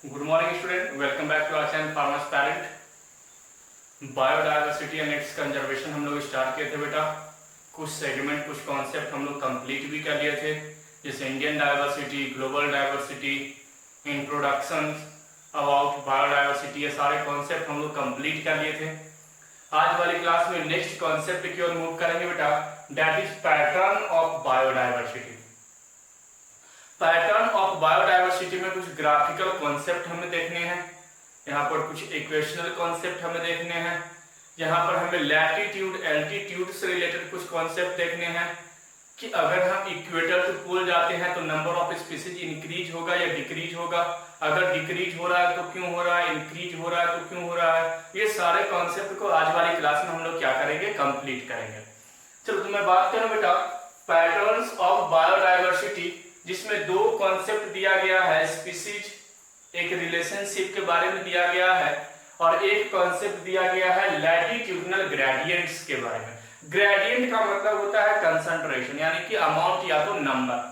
Good morning student, welcome back to our channel Farmers Parent। Biodiversity and it's conservation हम लोग start किए थे बेटा। कुछ सेगमेंट कुछ कॉन्सेप्ट हम लोग कंप्लीट भी कर लिए थे, जैसे Indian diversity, global diversity, introduction about biodiversity, ये सारे कॉन्सेप्ट हम लोग कंप्लीट कर लिए थे। आज वाली क्लास में नेक्स्ट कॉन्सेप्ट की ओर मूव करेंगे बेटा, that is pattern of biodiversity. Pattern of biodiversity में कुछ ग्राफिकल कॉन्सेप्ट हमें देखने हैं, यहाँ पर कुछ इक्वेशनल कॉन्सेप्ट हमें देखने हैं, यहाँ पर हमें लैटिट्यूड एल्टीट्यूड से रिलेटेड कुछ कॉन्सेप्ट देखने हैं कि अगर हम इक्वेटर टू पोल जाते हैं तो नंबर ऑफ स्पीसीज इंक्रीज होगा या डिक्रीज होगा, अगर डिक्रीज हो रहा है तो क्यों हो रहा है, इंक्रीज हो रहा है तो क्यों हो रहा है। ये सारे कॉन्सेप्ट को आज वाली क्लास में हम लोग क्या करेंगे, कंप्लीट करेंगे। चलो तो मैं बात करूं बेटा पैटर्न्स ऑफ बायोडायवर्सिटी, जिसमें दो कॉन्सेप्ट दिया गया है, स्पीसीज एक रिलेशनशिप के बारे में दिया गया है और एक कॉन्सेप्ट दिया गया है लैटिट्यूडनल ग्रेडियंट्स के बारे में। ग्रेडियंट का मतलब होता है कंसंट्रेशन, यानी कि अमाउंट या तो नंबर,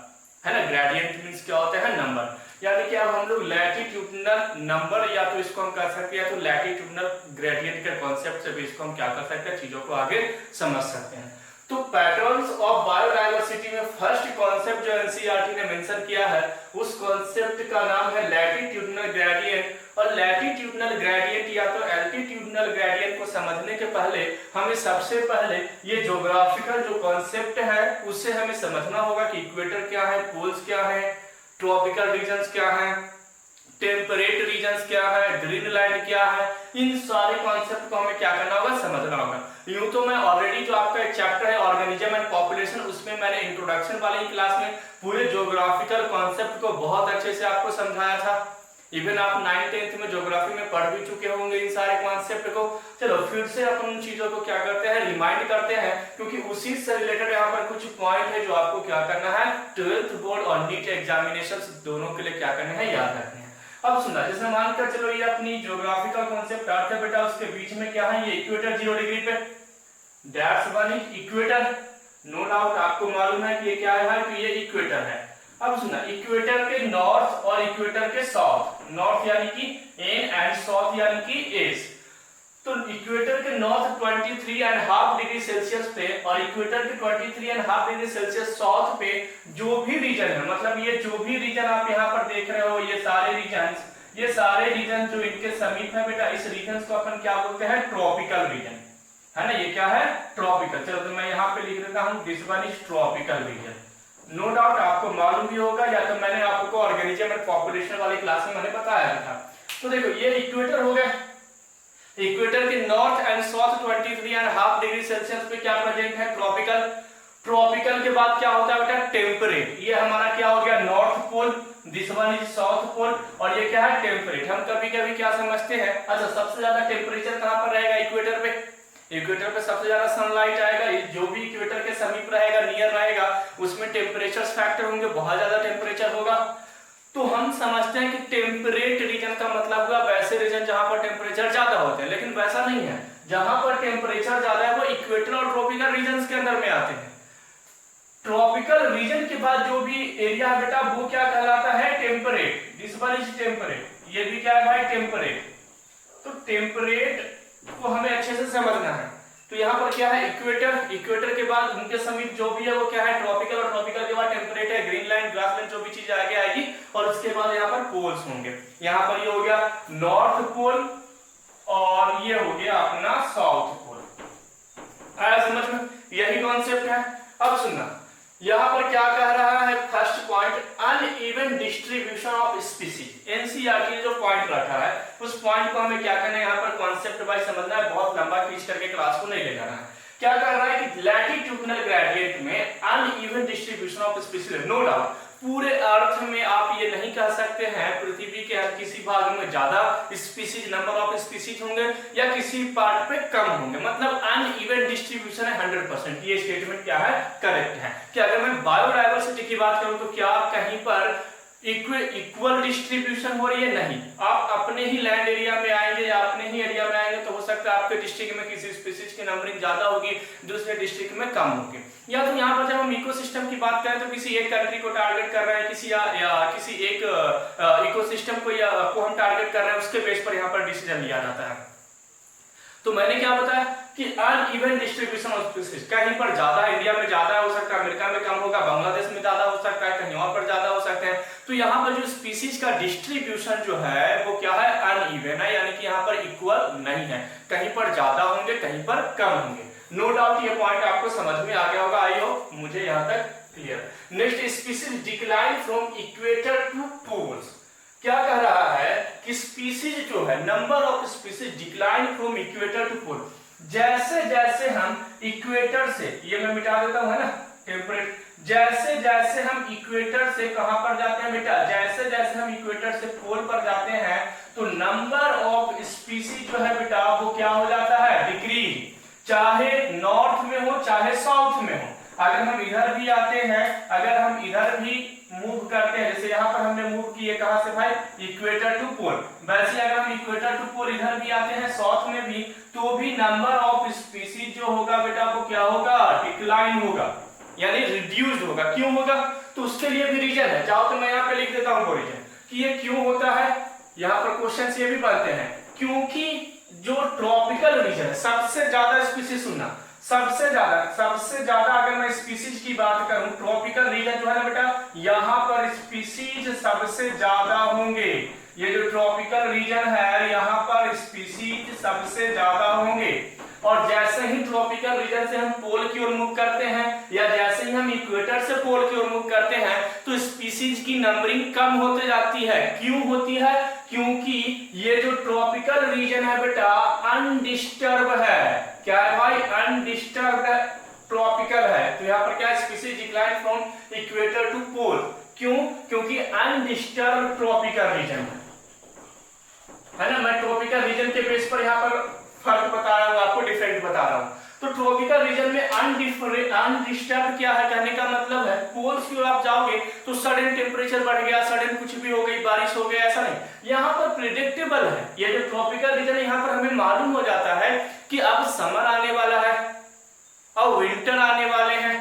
है ना। ग्रेडियंट मींस क्या होता है, नंबर, यानी कि अब हम लोग लैटिट्यूडनल नंबर या तो इसको हम कह सकते हैं, तो लैटिट्यूडनल ग्रेडियंट के कॉन्सेप्ट से भी इसको हम क्या कर सकते हैं, चीजों को आगे समझ सकते हैं। तो पैटर्न्स ऑफ बायोडायवर्सिटी में फर्स्ट कॉन्सेप्ट जो एनसीईआरटी ने मेंशन किया है, उस कॉन्सेप्ट का नाम है लैटिट्यूडनल ग्रेडियंट। और लैटिट्यूडनल ग्रेडियंट या तो एल्टीट्यूडनल ग्रेडियंट को समझने के पहले हमें सबसे पहले ये ज्योग्राफिकल जो कॉन्सेप्ट है उससे हमें समझना होगा कि इक्वेटर क्या है, पोल्स क्या है, ट्रॉपिकल रीजन्स क्या है, टेम्परेट रीजन्स क्या है, ग्रीन लैंड क्या है। इन सारे कॉन्सेप्ट को हमें क्या करना होगा, समझना होगा। यूं तो मैं ऑलरेडी जो आपका एक चैप्टर है ऑर्गेनिज्म एंड पॉपुलेशन, उसमें मैंने इंट्रोडक्शन वाली क्लास में पूरे ज्योग्राफिकल कॉन्सेप्ट को बहुत अच्छे से आपको समझाया था। इवन आप 9th 10th में ज्योग्राफी में पढ़ भी चुके होंगे इन सारे कॉन्सेप्ट को। चलो फिर से अपन उन चीजों को क्या करते हैं, रिमाइंड करते हैं, क्योंकि उसी से रिलेटेड यहाँ पर कुछ पॉइंट है जो आपको क्या करना है, 12th बोर्ड और नीट एग्जामिनेशन दोनों के लिए क्या करना है, याद रखना है। अब सुना, जैसे मानकर चलो ये अपनी ज्योग्राफिकल कॉन्सेप्ट अर्थ है बेटा, उसके बीच में क्या है, ये इक्वेटर 0 डिग्री पे, that's one is equator. No doubt आपको मालूम है कि ये क्या है, कि ये इक्वेटर है। अब सुना, इक्वेटर के नॉर्थ और इक्वेटर के साउथ, नॉर्थ यानी कि एन एंड साउथ यानी कि एस। तो इक्वेटर के नॉर्थ 23.5 डिग्री सेल्सियस पे और इक्वेटर के 23.5 डिग्री सेल्सियस साउथ पे जो भी रीजन है, मतलब ये जो भी रीजन आप यहाँ पर देख रहे हो, ये सारे रीजन जो इनके समीप है बेटा, इस रीजन को अपन क्या बोलते हैं, ट्रॉपिकल रीजन, है ना। ये क्या है, ट्रॉपिकल। चलो तो मैं यहाँ पे लिख देता हूँ, this one is tropical region. No doubt आपको मालूम भी होगा, या तो मैंने आपको ऑर्गेनिज्म एंड पॉपुलेशन वाली क्लास में मैंने बताया था। तो देखो ये इक्वेटर हो गया, इक्वेटर के north and south 23.5 degree Celsius पे क्या प्रेजेंट है, ट्रॉपिकल। ट्रॉपिकल के बाद क्या होता है बेटा, टेम्परेट। ये हमारा क्या हो गया, north pole, this one is south pole, और ये क्या है, टेम्परेट। हम कभी कभी क्या समझते हैं, अच्छा सबसे ज्यादा टेम्परेचर कहां पर रहेगा, इक्वेटर पे। इक्वेटर पे सबसे ज्यादा सनलाइट आएगा, जो भी इक्वेटर के समीप रहेगा, नियर रहेगा, उसमें टेम्परेचर फैक्टर होंगे, बहुत ज्यादा टेम्परेचर होगा। तो हम समझते हैं कि टेम्परेट रीजन का मतलब हुआ वैसे रीजन जहां पर टेम्परेचर ज्यादा होते हैं, लेकिन वैसा नहीं है। जहां पर टेम्परेचर ज्यादा है वो इक्वेटर और ट्रॉपिकल रीजन के अंदर में आते हैं। ट्रॉपिकल रीजन के बाद जो भी एरिया है बेटा, वो क्या कहलाता है, temperate. This one is temperate, ये भी क्या है भाई, टेम्परेट। तो टेम्परेट को हमें अच्छे से समझना है। तो यहाँ पर क्या है, इक्वेटर, इक्वेटर के बाद उनके समीप जो भी है वो क्या है, ट्रॉपिकल, और ट्रॉपिकल के बाद टेम्परेट है, ग्रीनलैंड, ग्रासलैंड, जो भी चीज आगे आएगी, और उसके बाद यहाँ पर पोल्स होंगे। यहाँ पर ये हो गया नॉर्थ पोल और ये हो गया अपना साउथ पोल। आया समझ में, यही कॉन्सेप्ट है। अब सुनना, यहाँ पर क्या कह रहा है, first point, uneven distribution of species. NCERT ने जो पॉइंट रखा है उस पॉइंट को हमें क्या करना है, यहाँ पर कॉन्सेप्ट वाइज समझना है, बहुत लंबा खींच करके क्लास को नहीं ले जाना है। क्या कर रहा है कि लैटिट्यूडनल ग्रेडियंट में uneven distribution of species. No doubt पूरे अर्थ में आप ये नहीं कह सकते हैं पृथ्वी के हर किसी भाग में ज्यादा स्पीसीज, नंबर ऑफ स्पीसीज होंगे या किसी पार्ट पे कम होंगे, मतलब अनइवन डिस्ट्रीब्यूशन है 100%। ये स्टेटमेंट क्या है, करेक्ट है। कि अगर मैं बायोडायवर्सिटी की बात करूं तो क्या कहीं पर इक्वल डिस्ट्रीब्यूशन हो रही है? नहीं। आप अपने ही लैंड एरिया में आएंगे या अपने ही एरिया में आएंगे तो हो सकता है आपके डिस्ट्रिक्ट में किसी स्पीसीज की नंबरिंग ज्यादा होगी, दूसरे डिस्ट्रिक्ट में कम होगी। या तो यहाँ पर जब हम इकोसिस्टम की बात करें तो किसी एक कंट्री को टारगेट कर रहे हैं, किसी एक इकोसिस्टम को हम टारगेट कर रहे हैं, उसके बेस पर यहाँ पर डिसीजन लिया जाता है। तो मैंने क्या बताया कि अनइवन डिस्ट्रीब्यूशन ऑफ स्पीसीज, कहीं पर ज्यादा इंडिया में ज्यादा हो सकता है, अमेरिका में कम होगा, बांग्लादेश में ज्यादा हो सकता है, कहीं और पर ज्यादा हो सकते हैं। तो यहाँ पर जो स्पीसीज का डिस्ट्रीब्यूशन जो है वो क्या है, अनइवन है, यानी कि यहाँ पर इक्वल नहीं है, कहीं पर ज्यादा होंगे कहीं पर कम होंगे। नो डाउट ये पॉइंट आपको समझ में आ गया होगा, आई होप मुझे यहाँ तक clear. Next, species decline from equator to poles. क्या कह रहा है कि स्पीसीज जो है, number of species decline from equator to pole, जैसे जैसे हम इक्वेटर से, ये मैं मिटा देता हूं है ना, टेम्परेट, जैसे जैसे हम इक्वेटर से कहां पर जाते हैं बेटा, जैसे जैसे हम इक्वेटर से पोल पर जाते हैं तो नंबर ऑफ स्पीसीज जो है बेटा वो क्या हो जाता है, डिक्रीज, चाहे नॉर्थ में हो चाहे साउथ में हो। अगर हम इधर भी आते हैं, अगर हम इधर भी मूव करते हैं, जैसे यहाँ पर हमने मूव किए कहां से भाई, इक्वेटर टू पोल, वैसे अगर हम इक्वेटर टू पोल इधर भी आते हैं साउथ में भी, तो भी नंबर ऑफ स्पीसीज जो होगा बेटा वो क्या होगा, डिक्लाइन होगा, यानी रिड्यूस्ड होगा। क्यों होगा, तो उसके लिए भी रीजन है, चाहो तो मैं यहाँ पे लिख देता हूँ वो रीजन कि ये क्यों होता है। यहाँ पर क्वेश्चन ये भी बनते हैं, क्योंकि जो ट्रॉपिकल रीजन है, सबसे ज्यादा स्पीसीज, सुनना, सबसे ज्यादा अगर मैं स्पीसीज की बात करूं, ट्रॉपिकल रीजन जो है ना बेटा, यहां पर स्पीसीज सबसे ज्यादा होंगे। ये जो ट्रॉपिकल रीजन है यहां पर स्पीसीज सबसे ज्यादा होंगे। और जैसे ही ट्रॉपिकल रीजन से हम पोल की ओर मूव करते हैं या जैसे ही हम इक्वेटर से पोल की ओर मूव करते हैं तो स्पीसीज की नंबरिंग कम होते जाती है। क्यों होती है, क्योंकि ये जो ट्रॉपिकल रीजन है बेटा अनडिस्टर्ब है। क्या है भाई, अनडिस्टर्ब ट्रॉपिकल है। तो यहाँ पर क्या, species decline from equator to pole. क्यों, क्योंकि अनडिस्टर्ब ट्रॉपिकल रीजन है ना। मैं ट्रॉपिकल रीजन के बेस पर यहाँ पर फर्क बता रहा हूँ, आपको डिफरेंट बता रहा हूँ। तो ट्रॉपिकल रीजन में अनडिस्टर्ब क्या है, कहने का मतलब है पोल्स की ओर आप जाओगे तो सडन टेम्परेचर बढ़ गया, सडन कुछ भी हो गई, बारिश हो गया, ऐसा नहीं। यहाँ पर प्रिडिक्टेबल है। ये जो ट्रॉपिकल रीजन है यहाँ पर हमें मालूम हो जाता है कि अब समर आने वाला है, अब विंटर आने वाले हैं,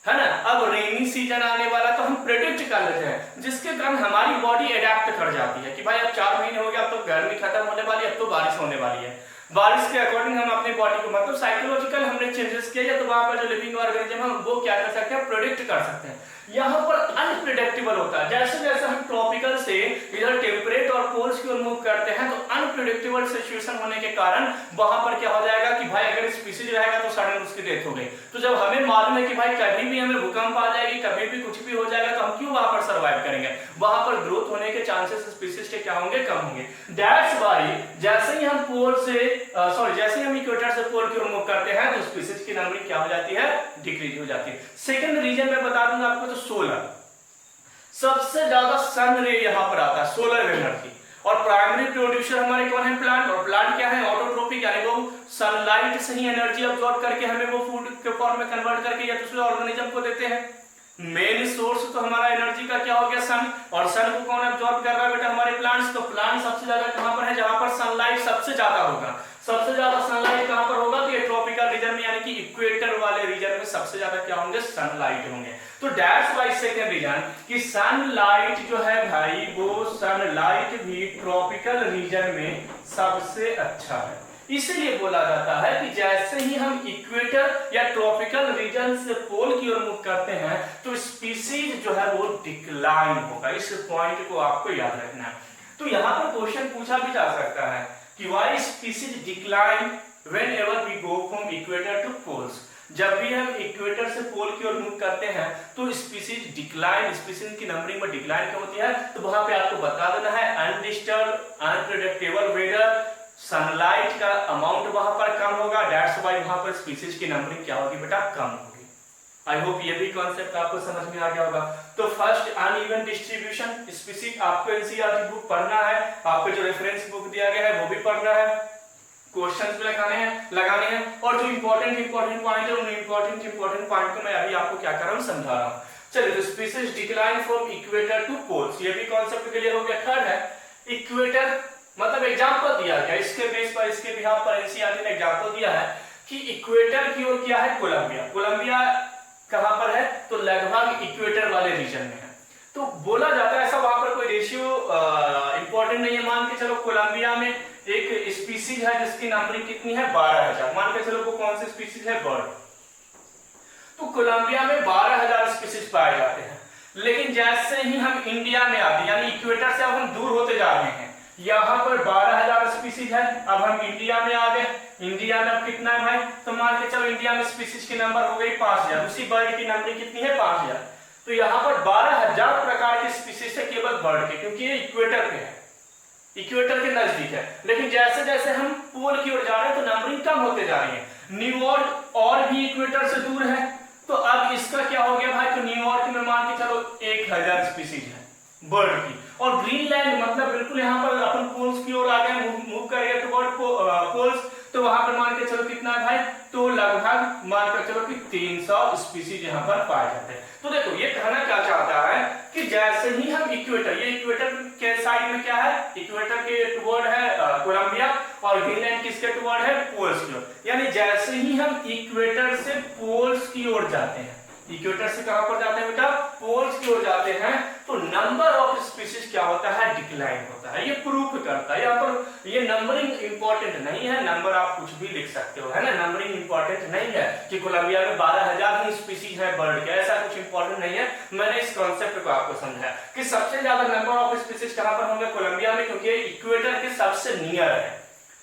है ना, अब रेनी सीजन आने वाला, तो हम प्रेडिक्ट कर लेते हैं, जिसके कारण हमारी बॉडी अडेप्ट कर जाती है कि भाई अब 4 महीने हो गए, अब तो गर्मी खत्म होने वाली है, अब तो बारिश होने वाली है। बारिश के अकॉर्डिंग हम अपनी बॉडी को, मतलब साइकोलॉजिकल हमने चेंजेस किया या तो वहां पर जो लिविंग ऑर्गेनिज्म हम वो क्या कर सकते हैं, प्रेडिक्ट कर सकते हैं। यहाँ पर अनप्रिडिक्टेबल होता है। जैसे जैसे हम ट्रॉपिकल से इधर टेम्परेट और पोल्स की ओर मूव करते हैं तो अनप्रिडिक्टेबल सिचुएशन होने के कारण वहां पर क्या हो जाएगा कि भाई अगर स्पीसीज रहेगा तो सडन उसकी डेथ हो गई। तो जब हमें मालूम है कि भाई कभी भी हमें भूकंप आ जाएगी, कभी भी कुछ भी हो जाएगा, तो हम क्यों वहां पर सर्वाइव करेंगे, वहां पर ग्रोथ होने के चांसेस स्पीसीज के क्या होंगे, कम होंगे। दैट्स व्हाई जैसे ही हम पोल से जैसे ही हम इक्वेटर से पोल की ओर मूव करते हैं तो स्पीसीज की नंबरिंग क्या हो जाती है, डिक्रीज हो जाती है। सेकंड रीजन मैं बता दूंगा आपको, तो सोलर, सबसे ज्यादा सन रे यहां पर आता है, सोलर एनर्जी। और प्राइमरी प्रोड्यूसर हमारे कौन है, प्लांट। और प्लांट क्या है, ऑटोट्रोपिक, यानी वो सनलाइट से ही एनर्जी अब्सॉर्ब करके हमें वो फूड के फॉर्म में कन्वर्ट करके या दूसरे ऑर्गेनिज्म को देते हैं। मेन सोर्स तो हमारा एनर्जी का क्या हो गया, सन। और सन को कौन अब्सॉर्ब कर रहा है बेटा, हमारे प्लांट्स। तो प्लांट सबसे ज्यादा कहां पर है, जहां पर सनलाइट सबसे ज्यादा होगा। सबसे ज्यादा सनलाइट कहां पर होगा, तो ये ट्रॉपिकल रीजन में, यानी कि इक्वेटर वाले रीजन में सबसे ज्यादा क्या होंगे, सनलाइट होंगे। तो दैट्स व्हाई सेकंड रीजन कि सनलाइट जो है भाई, वो सनलाइट भी ट्रॉपिकल रीजन में सबसे अच्छा है। इसलिए बोला जाता है कि जैसे ही हम इक्वेटर या ट्रॉपिकल रीजन से पोल की ओर मूव करते हैं तो स्पीसीज जो है वो डिक्लाइन होगा। इस पॉइंट को आपको याद रखना है। तो यहाँ पर क्वेश्चन पूछा भी जा सकता है कि why species decline whenever we go from equator to poles. जब भी हम इक्वेटर से पोल की ओर मूव करते हैं तो स्पीसीज डिक्लाइन, स्पीसीज की नंबरिंग में डिक्लाइन क्यों होती है, तो वहां पे आपको बता देना है अनडिस्टर्ब, अनप्रेडिक्टेबल वेदर, सनलाइट का अमाउंट वहां पर कम होगा। दैट्स व्हाई वहां पर स्पीसीज की नंबरिंग क्या होगी बेटा, कम होगी। आई होप ये भी कॉन्सेप्ट आपको समझ में आ गया होगा। तो फर्स्ट अनइवन डिस्ट्रीब्यूशन स्पीसीज, आपको एनसीईआरटी बुक पढ़ना है, आपको जो रेफरेंस बुक दिया गया है वो भी पढ़ना है, क्वेश्चंस भी लगाने हैं और जो इंपॉर्टेंट पॉइंट है उन इंपॉर्टेंट पॉइंट को मैं अभी आपको क्या कर रहा हूं, समझा रहा हूं। चलिए, तो species decline from equator to poles, ये भी कॉन्सेप्ट क्लियर हो गया। थर्ड है इक्वेटर, मतलब एग्जांपल दिया गया इसके बेस पर, इसके बिहाफ पर एनसीईआरटी ने एग्जांपल दिया है कि इक्वेटर की ओर क्या है, कोलंबिया। कोलंबिया कहां पर है, तो लगभग इक्वेटर वाले रीजन में है। तो बोला जाता है ऐसा, वहां पर कोई रेशियो इंपॉर्टेंट नहीं है। मान के चलो कोलंबिया में एक स्पीसीज है जिसकी नंबरिंग कितनी है, 12,000। मान के चलो वो कौन सी स्पीसीज है, बर्ड। तो कोलंबिया में 12,000 स्पीसीज पाए जाते हैं। लेकिन जैसे ही हम इंडिया में आते हैं, यानी इक्वेटर से अब हम दूर होते जा रहे हैं, यहाँ पर 12,000 स्पीसीज है, अब हम इंडिया में आ गए। इंडिया में अब कितना है भाई, तो मान के चलो इंडिया में स्पीसीज की नंबर हो गई 5,000, उसी बर्ड की नंबर कितनी है, 5,000। तो यहाँ पर 12,000 प्रकार के स्पीसीज है केवल बर्ड के, क्योंकि ये इक्वेटर पे है, इक्वेटर के नजदीक है। लेकिन जैसे जैसे हम पोल की ओर जा रहे हैं तो नंबरिंग कम होते जा रही है। न्यूयॉर्क और भी इक्वेटर से दूर है, तो अब इसका क्या हो गया भाई, तो न्यूयॉर्क में मान के चलो 1,000 स्पीसीज है बर्ड की। और ग्रीनलैंड मतलब बिल्कुल यहाँ पर अपन पोल्स की ओर आ गए, मूव करेंगे टुवर्ड पोल्स, तो वहां पर मान के चलो कितना है भाई, तो लगभग मान के चलो कि 300 स्पीसीज यहाँ पर पाए जाते हैं। तो देखो ये कहना क्या चाहता है कि जैसे ही हम इक्वेटर, ये इक्वेटर के साइड में क्या है, इक्वेटर के टुवर्ड है कोलंबिया, और ग्रीनलैंड किसके टुवर्ड है, पोल्स की ओर। यानी जैसे ही हम इक्वेटर से पोल्स की ओर जाते हैं, इक्वेटर से कहां पर जाते हैं बेटा, पोल्स की ओर जाते हैं, तो नंबर ऑफ स्पीसीज क्या होता है, डिक्लाइन होता है। ये प्रूफ करता है। यहाँ पर ये नंबरिंग इंपॉर्टेंट नहीं है, नंबर आप कुछ भी लिख सकते हो, है ना। नंबरिंग इंपॉर्टेंट नहीं है कि कोलंबिया में 12,000 ही स्पीसीज है बर्ड के, ऐसा कुछ इंपॉर्टेंट नहीं है। मैंने इस कॉन्सेप्ट को आपको समझाया कि सबसे ज्यादा नंबर ऑफ स्पीसीज कहां पर होंगे, कोलंबिया में, क्योंकि इक्वेटर के सबसे नियर है।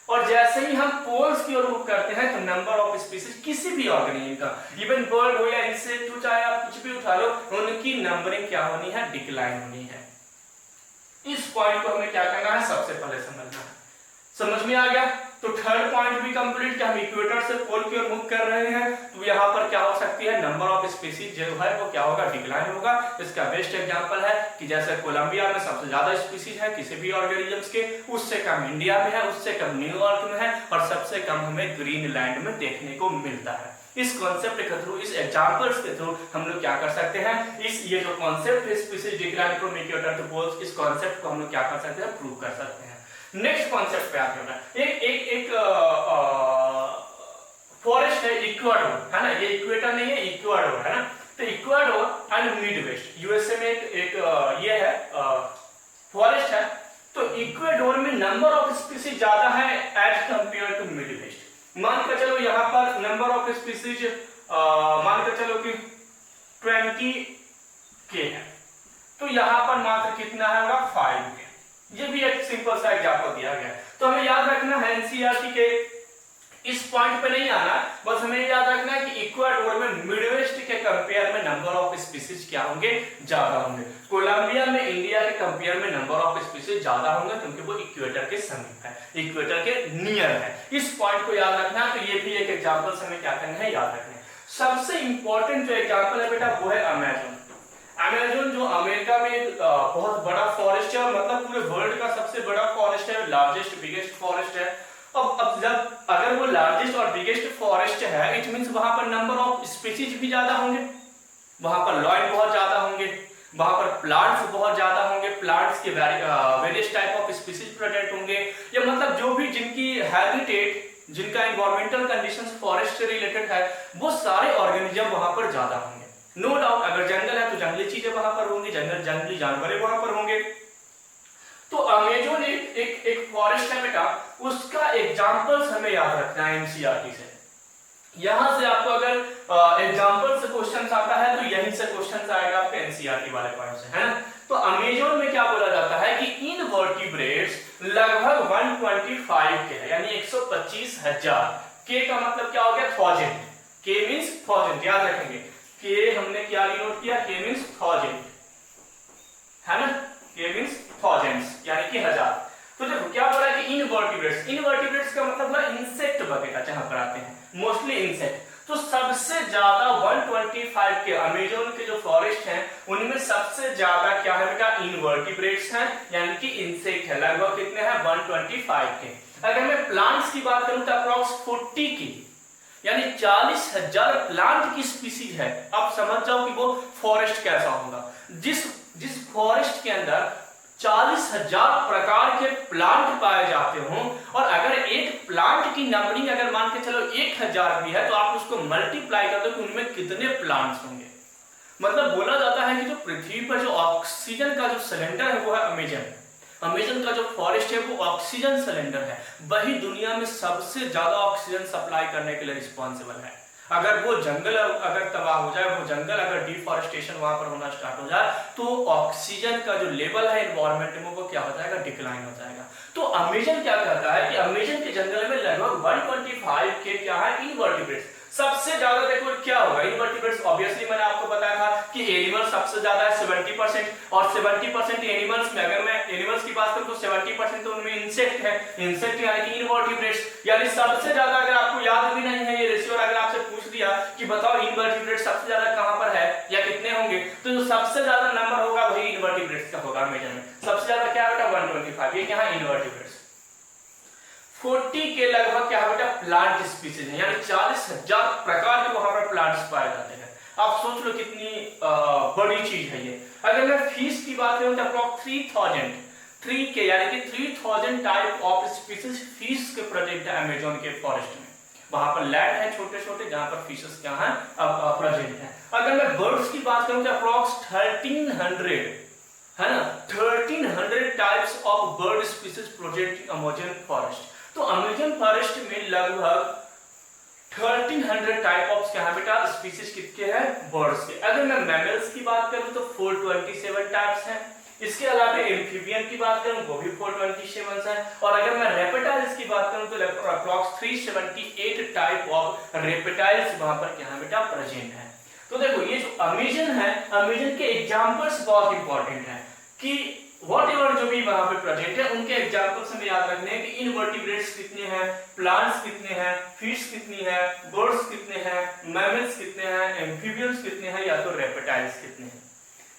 और जैसे ही हम पोल्स की ओर मूव करते हैं तो नंबर ऑफ स्पीसीज किसी भी ऑर्गेनिज्म का, इवन बर्ड हो या इंसेक्ट हो, चाहे आप कुछ भी उठा लो, उनकी नंबरिंग क्या होनी है, डिक्लाइन होनी है। इस पॉइंट को हमें क्या करना है, सबसे पहले समझना है। समझ में आ गया। तो थर्ड पॉइंट भी कंप्लीट कि हम इक्वेटर से पोल की ओर मूव कर रहे हैं, तो यहाँ पर क्या हो सकती है, नंबर ऑफ स्पीसीज जो है वो क्या होगा, डिक्लाइन होगा। इसका बेस्ट एग्जांपल है कि जैसे कोलंबिया में सबसे ज्यादा स्पीसीज है किसी भी ऑर्गेनिजम्स के, उससे कम इंडिया में है, उससे कम न्यूयॉर्क में है, और सबसे कम हमें ग्रीनलैंड में देखने को मिलता है। इस कॉन्सेप्ट के थ्रू, इस एग्जांपल्स के थ्रू हम लोग क्या कर सकते हैं, इस ये जो कॉन्सेप्ट है species decline from equator to poles, इस कॉन्सेप्ट को हम लोग क्या कर सकते हैं, प्रूव कर सकते हैं। नेक्स्ट कॉन्सेप्ट पे आते हैं। एक फॉरेस्ट है इक्वाडोर, है ना, ये इक्वेटर नहीं है, इक्वाडोर है ना। तो Ecuador and Midwest USA में एक ये है फॉरेस्ट है। तो इक्वाडोर में नंबर ऑफ स्पीसीज ज्यादा है as compare to Midwest. मान कर चलो यहाँ पर नंबर ऑफ स्पीसीज मान कर चलो कि 20 के है, तो यहाँ पर मात्र कितना है, 5 के। ये भी एक सिंपल सा एग्जांपल दिया गया है। तो हमें याद रखना है एनसीईआरटी के इस पॉइंट पे नहीं आना, बस हमें याद रखना है कि इक्वाडोर में मिडवेस्ट के कंपेयर में नंबर ऑफ स्पीसीज क्या होंगे, ज्यादा होंगे। कोलंबिया में इंडिया के कंपेयर में नंबर ऑफ स्पीसीज ज्यादा होंगे, क्योंकि वो इक्वेटर के समीप है, इक्वेटर के नियर है। इस पॉइंट को याद रखना। तो ये भी एक एग्जांपल हमें क्या करना है, याद रखना है। सबसे इंपॉर्टेंट जो एग्जांपल है बेटा वो है अमेजन। अमेजन जो अमेरिका में एक बहुत बड़ा फॉरेस्ट है, मतलब पूरे वर्ल्ड का सबसे बड़ा फॉरेस्ट है, लार्जेस्ट बिगेस्ट फॉरेस्ट है। अब जब अगर वो लार्जेस्ट और बिगेस्ट फॉरेस्ट है, इट मींस वहां पर नंबर ऑफ स्पीसीज भी ज्यादा होंगे, वहां पर लॉयन बहुत ज्यादा होंगे, वहां पर प्लांट्स बहुत ज्यादा होंगे, प्लांट्स के various type of species present होंगे, या मतलब जो भी जिनकी हैबिटेट, जिनका एनवायरमेंटल कंडीशंस फॉरेस्ट से रिलेटेड है, वो सारे ऑर्गेनिज्म वहां पर ज्यादा होंगे। नो डाउट अगर जंगल है तो जंगली चीजें वहां पर होंगी, जंगली जानवर वहां पर होंगे। तो अमेजन एक फॉरेस्ट है बेटा, उसका एग्जांपल्स हमें याद रखना है एनसीईआरटी से। यहां से आपको अगर एग्जांपल से क्वेश्चंस आता है तो यहीं से क्वेश्चंस आएगा आपके एनसीईआरटी वाले पॉइंट से, है ना। तो अमेजन में क्या बोला जाता है कि इनवर्टिब्रेट्स लगभग 125 के है, यानी 125,000 के का मतलब क्या हो गया, 1000। के मींस 1000, याद रखेंगे। के हमने क्या नोट किया, के मींस 1000, है ना, के मींस थाउजेंड्स, यानी कि 1000। तो देखो क्या बोला है कि इनवर्टिब्रेट्स, इनवर्टिब्रेट्स का मतलब है इंसेक्ट वगैरह जहां पर आते हैं, मोस्टली इंसेक्ट। तो सबसे ज्यादा 125 के अमेजन के जो फॉरेस्ट हैं उनमें सबसे ज्यादा क्या है बेटा, इनवर्टिब्रेट्स हैं, यानी कि इंसेक्ट है। लगभग कितने हैं, 125 के। अगर मैं प्लांट्स की बात करूं तो अप्रॉक्स 40 की, यानी 40,000 प्लांट की स्पीसीज है। अब समझ जाओ कि वो फॉरेस्ट कैसा होगा। जिस फॉरेस्ट के अंदर 40,000 प्रकार के प्लांट पाए जाते हों, और अगर एक प्लांट की नंबरिंग अगर मान के चलो 1000 भी है, तो आप उसको मल्टीप्लाई कर दो कि उनमें कितने प्लांट्स होंगे। मतलब बोला जाता है कि जो पृथ्वी पर जो ऑक्सीजन का जो सिलेंडर है वो है अमेजन। अमेजन का जो फॉरेस्ट है वो ऑक्सीजन सिलेंडर है, वही दुनिया में सबसे ज्यादा ऑक्सीजन सप्लाई करने के लिए रिस्पॉन्सिबल है। अगर वो जंगल अगर तबाह हो जाए, वो जंगल अगर डिफॉरेस्टेशन वहां पर होना स्टार्ट हो जाए, तो ऑक्सीजन का जो लेवल है एनवायरमेंट में वो क्या हो जाएगा, डिक्लाइन हो जाएगा। तो अमेजन क्या कहता है कि अमेजन के जंगल में लगभग 125 के क्या है, इनवर्टिब्रेट्स। सबसे ज्यादा देखो क्या होगा, इनवर्टिब्रेट्स। ऑब्वियसली मैंने आपको बताया था कि एनिमल सबसे ज्यादा है 70%, और 70% एनिमल्स में अगर मैं एनिमल्स की बात करूं तो 70% तो उनमें इंसेक्ट है, इंसेक्ट यानी कि इनवर्टिब्रेट्स। यानी सबसे ज्यादा, अगर आपको याद भी नहीं है ये रेशियो, अगर आपसे पूछ दिया कि बताओ इनवर्टिब्रेट्स सबसे ज्यादा कहां पर है या कितने होंगे, तो जो सबसे ज्यादा नंबर होगा वही इनवर्टिब्रेट्स का होगा। अमेजन में सबसे ज्यादा क्या बेटा, 125, ये क्या है, इनवर्टिब्रेट्स। 40 के लगभग क्या बेटा, प्लांट स्पीसीज है, यानी 40,000 प्रकार के वहां पर प्लांट्स पाए जाते हैं। आप सोच लो कितनी बड़ी चीज है ये। अगर मैं फीस की बात करूं तो अप्रॉक्स 3 के यानी कि 3000 टाइप ऑफ स्पीसीज फिश के प्रेजेंट है अमेजोन के फॉरेस्ट में। वहां पर लैंड है छोटे छोटे जहां पर फिशेस क्या है प्रेजेंट है। अगर मैं बर्ड्स की बात करूं तो अप्रॉक्स 1300 है ना, 1300 types of bird species present in Amazon forest. तो अमेजन फॉरेस्ट में लगभग 1300 टाइप ऑफ क्या है बेटा, स्पीसीज कितने हैं, बर्ड्स के। अगर मैं मैमल्स की बात करूं तो 427 टाइप्स हैं। इसके अलावा एम्फीबियन की बात करूं वो भी 427 है। और अगर मैं रेप्टाइल्स की बात करूं तो अप्रॉक्स 378 टाइप ऑफ रेप्टाइल्स वहां पर क्या है बेटा, प्रेजेंट है। तो देखो ये जो अमेजन है, अमेजन के एग्जांपल्स बहुत इंपॉर्टेंट है कि व्हाटएवर जो भी वहां पे प्रेजेंट है उनके एग्जांपल्स हमें याद रखने हैं कि इनवर्टिब्रेट्स कितने हैं, प्लांट्स कितने हैं, फिश कितनी है, बर्ड्स कितने हैं, मैमल्स कितने हैं, एम्फीबियंस कितने हैं, या तो रेप्टाइल्स कितने हैं।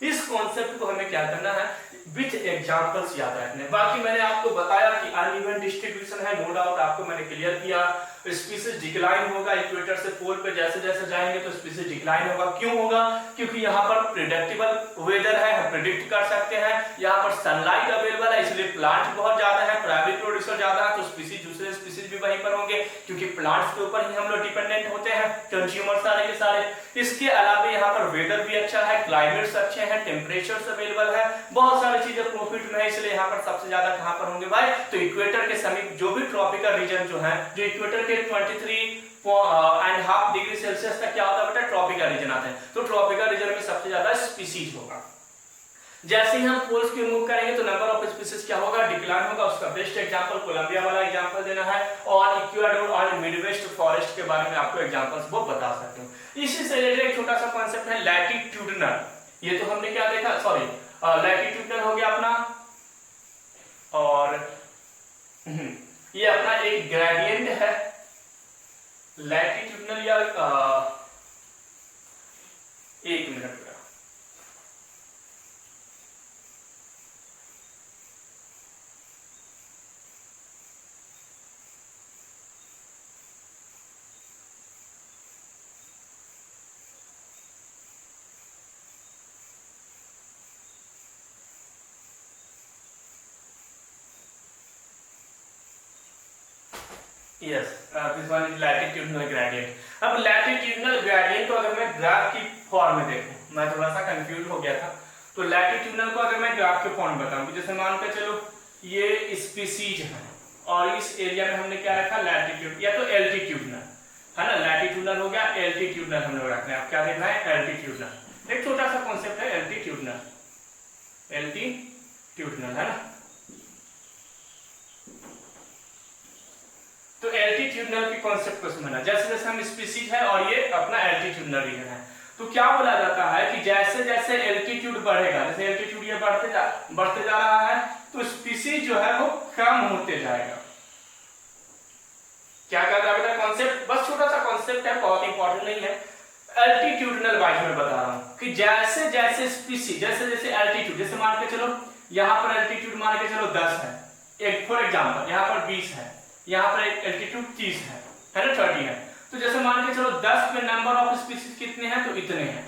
इस कॉन्सेप्ट को हमें क्या करना है, विथ एग्जांपल्स याद रखने। बाकी मैंने आपको बताया कि अनइवन डिस्ट्रीब्यूशन है, नो डाउट आपको मैंने क्लियर किया। स्पीसीज डिक्लाइन होगा इक्वेटर से पोल पे जैसे जैसे जाएंगे तो स्पीसीज डिक्लाइन होगा। क्यों होगा, क्योंकि यहाँ पर प्रेडिक्टेबल वेदर है, हम प्रेडिक्ट कर सकते हैं। यहाँ पर सनलाइट अवेलेबल है, इसलिए प्लांट बहुत ज्यादा है, प्राइमरी प्रोड्यूसर ज्यादा है, तो स्पीसीज दूसरे स्पीसीज भी वहीं पर होंगे, क्योंकि प्लांट्स के ऊपर ही हम लोग डिपेंडेंट होते हैं, कंज्यूमर सारे के सारे। इसके अलावा यहाँ पर वेदर भी अच्छा है, क्लाइमेट्स अच्छे हैं, टेम्परेचर्स अवेलेबल है, बहुत सारी चीजें प्रॉफिट में है, इसलिए यहाँ पर सबसे ज्यादा कहां पर होंगे भाई, तो इक्वेटर के समीप जो भी ट्रॉपिकल रीजन जो है, जो इक्वेटर के 23.5 डिग्री सेल्सियस तक क्या होता है बेटा, ट्रॉपिकल रीजन आता है। तो ट्रॉपिकल रीजन में सबसे ज्यादा स्पीसीज होगा। जैसे ही हम पोल्स की मूव करेंगे तो नंबर ऑफ स्पीसीज क्या होगा, डिक्लाइन होगा। उसका बेस्ट एग्जांपल कोलंबिया वाला एग्जांपल देना है, और इक्वाडोर और मिडवेस्ट फॉरेस्ट के बारे में आपको एग्जांपल्स वो बता सकते हो। इसी से रिलेटेड एक छोटा सा कांसेप्ट है लैटिट्यूडनल। ये तो हमने क्या देखा, सॉरी लैटिट्यूडनल हो गया अपना, और ये अपना एक ग्रेडियंट है लैटिट्यूडनल, या एक मिनट का yes, this one is latitudinal gradient. अब लैटिट्यूडनल ग्रेडियंट को अगर मैं ग्राफ की फॉर्म में देखूं, मैं थोड़ा सा कंफ्यूज हो गया था, तो लैटिट्यूडनल को अगर मैं ग्राफ के फॉर्म में बताऊं, जैसे मान के चलो ये स्पीसीज है और इस एरिया में हमने क्या रखा, लैटिट्यूड या तो एल्टीट्यूडनल, है ना, लैटिट्यूडनल हो गया, एल्टीट्यूडनल हमने रखना है। अब क्या देखना है, एल्टीट्यूडनल। एक छोटा सा कॉन्सेप्ट है एल्टीट्यूडनल, एल्टीट्यूडनल है ना। तो एल्टीट्यूडनल के कॉन्सेप्ट को समझना, जैसे जैसे हम स्पीसीज है और ये अपना एल्टीट्यूडनल रीजन है, तो क्या बोला जाता है कि जैसे जैसे एल्टीट्यूड बढ़ेगा, जैसे एल्टीट्यूड ये बढ़ते जा रहा है, तो स्पीसीज जो है वो कम होते जाएगा। क्या कहता है बेटा कॉन्सेप्ट, बस छोटा सा कॉन्सेप्ट है, बहुत इंपॉर्टेंट नहीं है। एल्टीट्यूडनल वाइज में बता रहा हूं कि जैसे जैसे स्पीसीज, जैसे जैसे एल्टीट्यूड, जैसे मान के चलो यहां पर एल्टीट्यूड मान के चलो 10 है, एक फॉर एग्जांपल यहां पर 20 है, यहां पर एल्टीट्यूड 30 है ना, 30 है। तो जैसे मान के चलो 10 में नंबर ऑफ स्पीशीज कितने हैं, तो इतने हैं।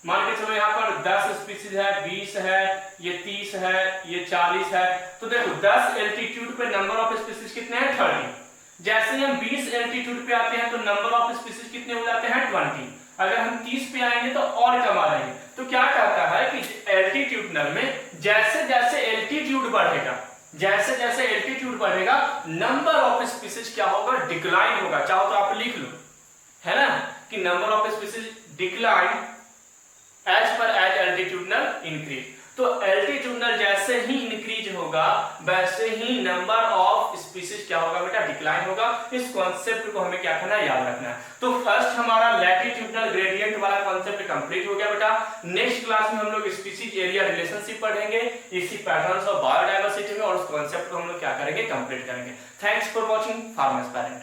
मान के चलो यहाँ पर 10 स्पीशीज है, 20 है, ये 30 है, ये 40 है। तो देखो 10 एल्टीट्यूड पे नंबर ऑफ स्पीशीज कितने हैं, 30। जैसे हम 20 एल्टीट्यूड पे आते हैं तो नंबर ऑफ स्पीशीज कितने हो जाते हैं, 20। अगर हम 30 पे आएंगे तो और कम आ जाएंगे। तो क्या कहता है कि एल्टीट्यूडनल में जैसे जैसे एल्टीट्यूड बढ़ेगा, जैसे जैसे एल्टीट्यूड बढ़ेगा, नंबर ऑफ स्पीशीज क्या होगा, डिक्लाइन होगा। चाहो तो आप लिख लो, है ना, कि number of species decline as per as altitudinal increase. तो एल्टीट्यूडनल जैसे ही इंक्रीज होगा वैसे ही नंबर ऑफ स्पीशीज क्या होगा बेटा, डिक्लाइन होगा। इस कॉन्सेप्ट को हमें क्या करना है, याद रखना है। तो फर्स्ट हमारा लैटिट्यूडनल ग्रेडियंट वाला कॉन्सेप्ट कंप्लीट हो गया बेटा। नेक्स्ट क्लास में हम लोग स्पीशीज एरिया रिलेशनशिप पढ़ेंगे इसी पैटर्न्स ऑफ बायोडायवर्सिटी में, और उस कॉन्सेप्ट को हम लोग क्या करेंगे, कंप्लीट करेंगे। Thanks for watching farmers parent.